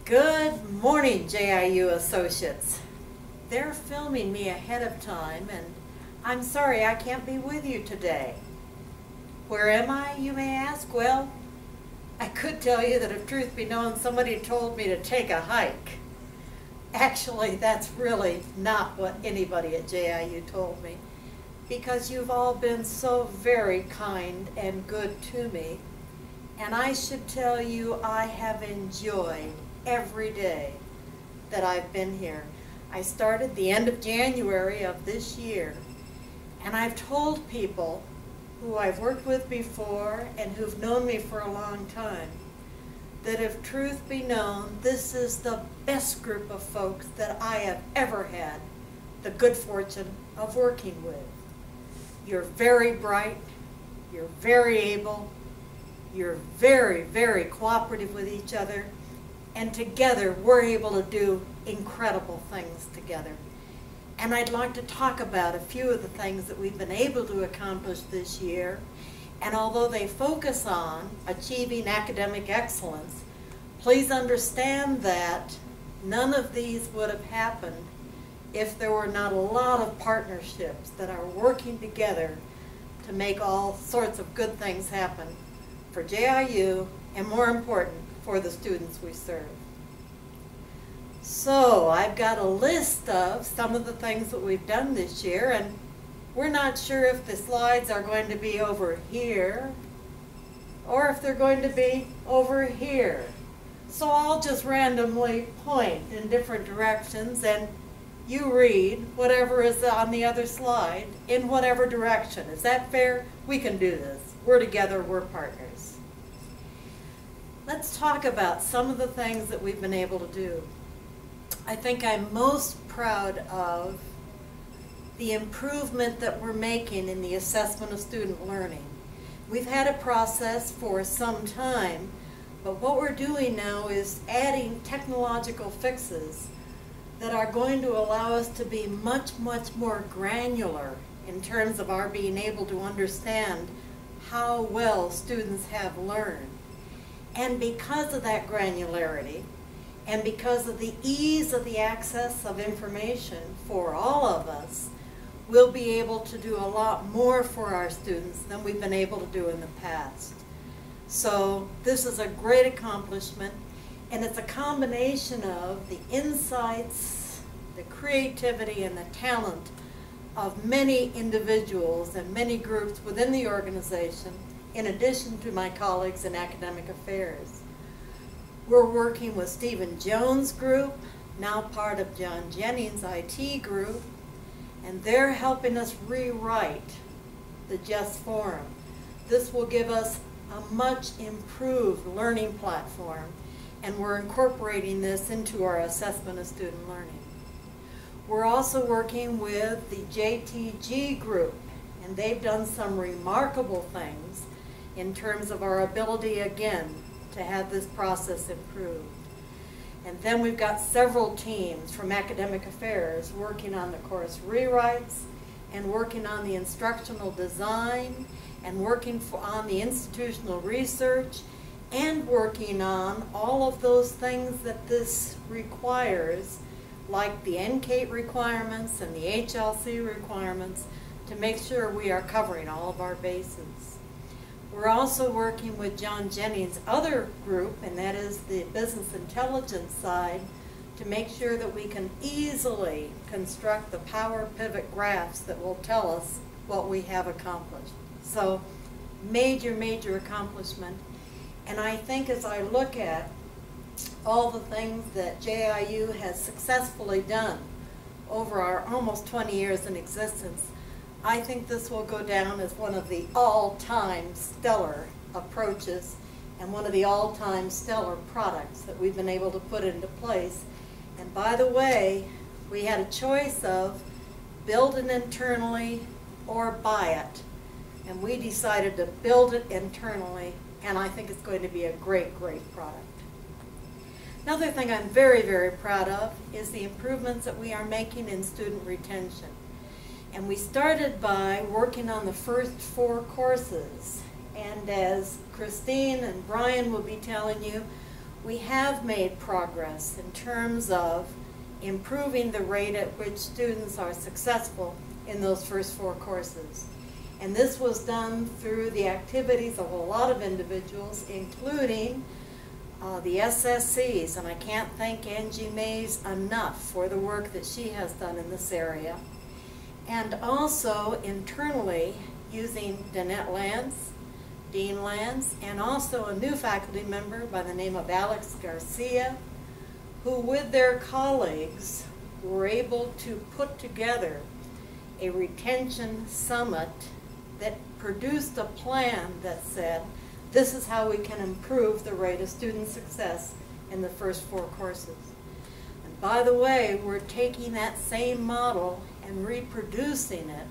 Good morning, JIU associates. They're filming me ahead of time, and I'm sorry I can't be with you today. Where am I, you may ask? Well, I could tell you that if truth be known, somebody told me to take a hike. Actually, that's really not what anybody at JIU told me, because you've all been so very kind and good to me. And I should tell you, I have enjoyed every day that I've been here. I started the end of January of this year, and I've told people who I've worked with before and who've known me for a long time that if truth be known, this is the best group of folks that I have ever had the good fortune of working with. You're very bright, you're very able, you're very, very cooperative with each other, and together we're able to do incredible things together. And I'd like to talk about a few of the things that we've been able to accomplish this year. And although they focus on achieving academic excellence, please understand that none of these would have happened if there were not a lot of partnerships that are working together to make all sorts of good things happen for JIU, and more important, for the students we serve. So I've got a list of some of the things that we've done this year, and we're not sure if the slides are going to be over here or if they're going to be over here. So I'll just randomly point in different directions, and you read whatever is on the other slide in whatever direction. Is that fair? We can do this. We're together, we're partners. Let's talk about some of the things that we've been able to do. I think I'm most proud of the improvement that we're making in the assessment of student learning. We've had a process for some time, but what we're doing now is adding technological fixes that are going to allow us to be much, much more granular in terms of our being able to understand how well students have learned. And because of that granularity, and because of the ease of the access of information for all of us, we'll be able to do a lot more for our students than we've been able to do in the past. So this is a great accomplishment, and it's a combination of the insights, the creativity, and the talent of many individuals and many groups within the organization, in addition to my colleagues in academic affairs. We're working with Stephen Jones' group, now part of John Jennings' IT group, and they're helping us rewrite the JESS forum. This will give us a much improved learning platform, and we're incorporating this into our assessment of student learning. We're also working with the JTG group, and they've done some remarkable things in terms of our ability, again, to have this process improved. And then we've got several teams from academic affairs working on the course rewrites, and working on the instructional design, and working on the institutional research, and working on all of those things that this requires, like the NCATE requirements and the HLC requirements, to make sure we are covering all of our bases. We're also working with John Jennings' other group, and that is the business intelligence side, to make sure that we can easily construct the power pivot graphs that will tell us what we have accomplished. So major, major accomplishment. And I think as I look at all the things that JIU has successfully done over our almost 20 years in existence, I think this will go down as one of the all-time stellar approaches and one of the all-time stellar products that we've been able to put into place. And by the way, we had a choice of build it internally or buy it. And we decided to build it internally, and I think it's going to be a great, great product. Another thing I'm very, very proud of is the improvements that we are making in student retention. And we started by working on the first 4 courses. And as Christine and Brian will be telling you, we have made progress in terms of improving the rate at which students are successful in those first 4 courses. And this was done through the activities of a lot of individuals, including the SSCs, and I can't thank Angie Mays enough for the work that she has done in this area. And also internally using Danette Lance, Dean Lance, and also a new faculty member by the name of Alex Garcia, who with their colleagues were able to put together a retention summit that produced a plan that said, this is how we can improve the rate of student success in the first 4 courses. And by the way, we're taking that same model and reproducing it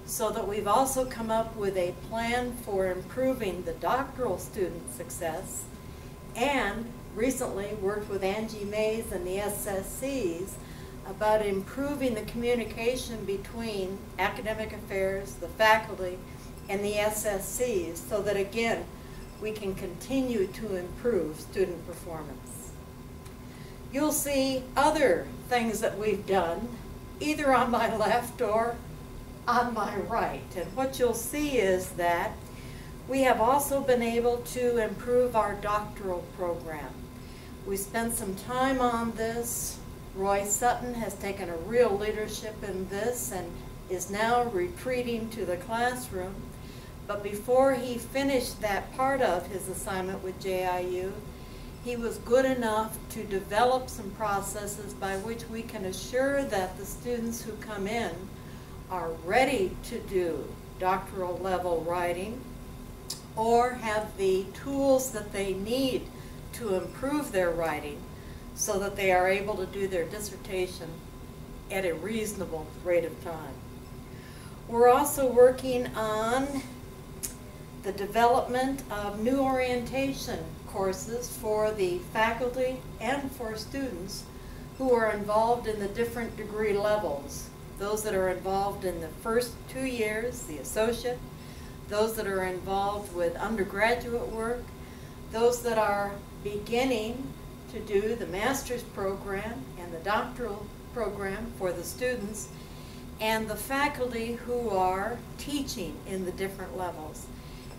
so that we've also come up with a plan for improving the doctoral student success, and recently worked with Angie Mays and the SSCs about improving the communication between academic affairs, the faculty, and the SSCs so that, again, we can continue to improve student performance. You'll see other things that we've done, either on my left or on my right. And what you'll see is that we have also been able to improve our doctoral program. We spent some time on this. Roy Sutton has taken a real leadership in this and is now retreating to the classroom. But before he finished that part of his assignment with JIU, he was good enough to develop some processes by which we can assure that the students who come in are ready to do doctoral level writing or have the tools that they need to improve their writing so that they are able to do their dissertation at a reasonable rate of time. We're also working on the development of new orientation courses for the faculty and for students who are involved in the different degree levels. Those that are involved in the first 2 years, the associate, those that are involved with undergraduate work, those that are beginning to do the master's program and the doctoral program for the students, and the faculty who are teaching in the different levels.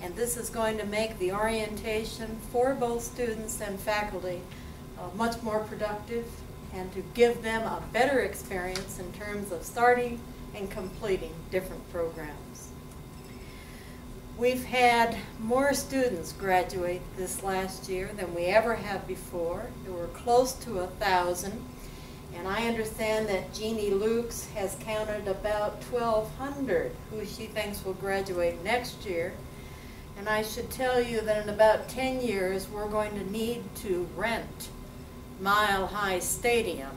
And this is going to make the orientation for both students and faculty much more productive and to give them a better experience in terms of starting and completing different programs. We've had more students graduate this last year than we ever have before. There were close to 1,000. And I understand that Jeannie Lukes has counted about 1,200 who she thinks will graduate next year. And I should tell you that in about 10 years, we're going to need to rent Mile High Stadium,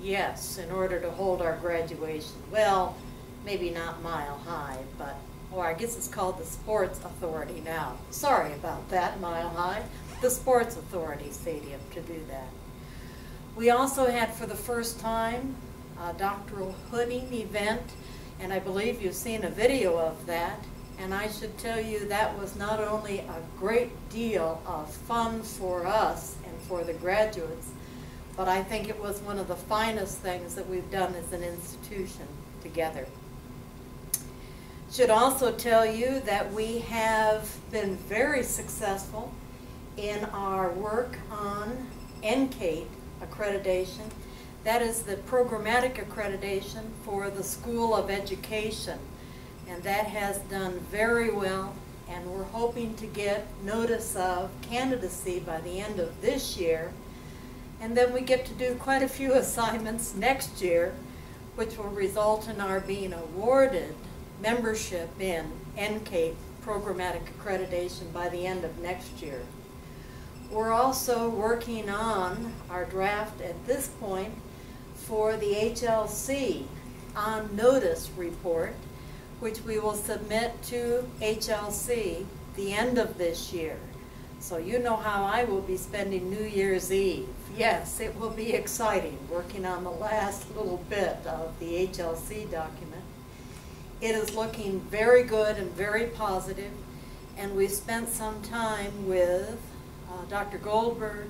yes, in order to hold our graduation. Well, maybe not Mile High, but, or I guess it's called the Sports Authority now. Sorry about that, Mile High. The Sports Authority Stadium to do that. We also had for the first time a doctoral hooding event, and I believe you've seen a video of that. And I should tell you that was not only a great deal of fun for us and for the graduates, but I think it was one of the finest things that we've done as an institution together. Should also tell you that we have been very successful in our work on NCATE accreditation. That is the programmatic accreditation for the School of Education. And that has done very well, and we're hoping to get notice of candidacy by the end of this year. And then we get to do quite a few assignments next year, which will result in our being awarded membership in NCATE programmatic accreditation by the end of next year. We're also working on our draft at this point for the HLC on notice report, which we will submit to HLC the end of this year. So you know how I will be spending New Year's Eve. Yes, it will be exciting working on the last little bit of the HLC document. It is looking very good and very positive, and we spent some time with Dr. Goldberg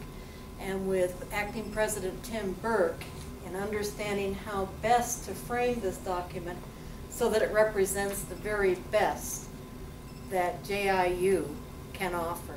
and with Acting President Tim Burke in understanding how best to frame this document so that it represents the very best that JIU can offer.